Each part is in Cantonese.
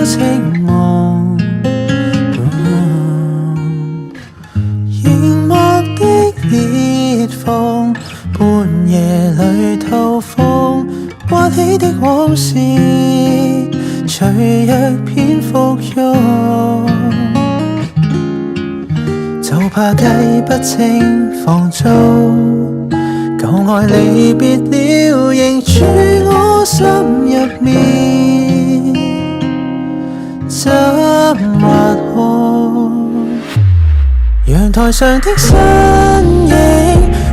情夢，凝默的裂縫，半夜裏透風刮起的往事，隨藥片服用，就怕計不清房租，舊愛離別了，仍住我心入面，怎還好？陽台上的身影，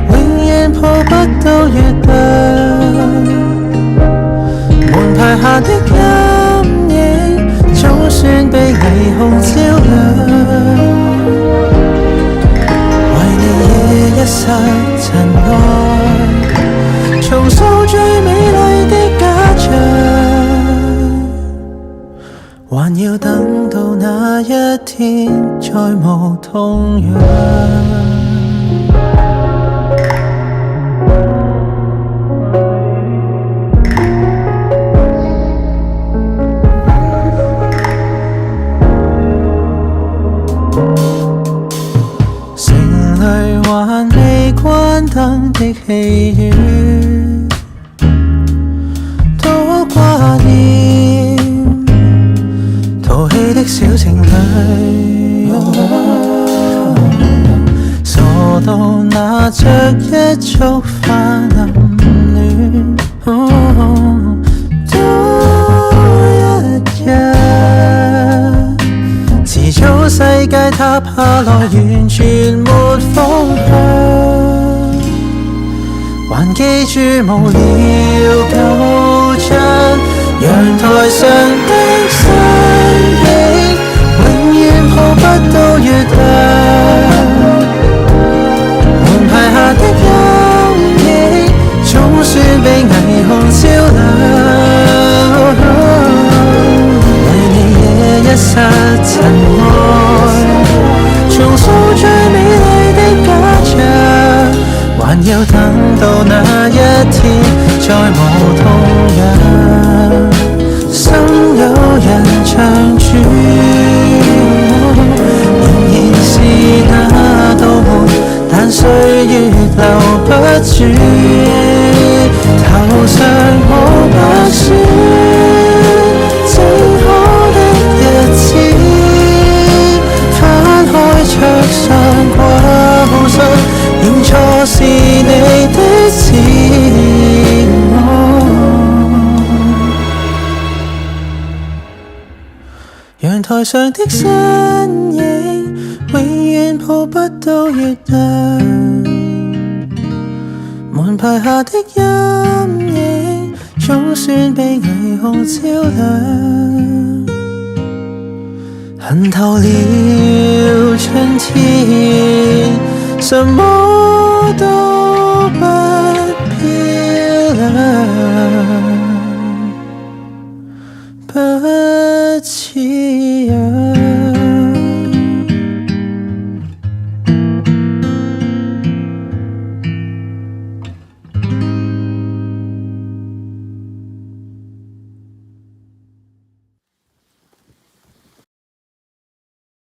永遠抱不到月亮，門牌下的陰影，總算被霓虹照亮。一剎塵埃，重塑最美麗的假象，還要等到那一天再無痛癢。還未關燈的戲院，多掛念淘氣的小情侶，傻到拿着一束花暗戀，都一日，遲早世界塌下來，完全沒方向，還記住無聊舊帳，陽台上的身影，永遠抱不到月亮，門牌下的陰影，總算被霓虹照亮，為你惹一剎塵埃，重塑最美麗的假象，還要等到那一天再無痛癢。心有人長住，仍然是那道門，但歲月留不住，頭上冇白雪，正好的日子，翻開桌上掛號信，認錯是你的字，陽台上的身影，永遠抱不到月亮，門牌下的陰影，總算被霓虹照亮，恨透了春天，什麼都不漂亮。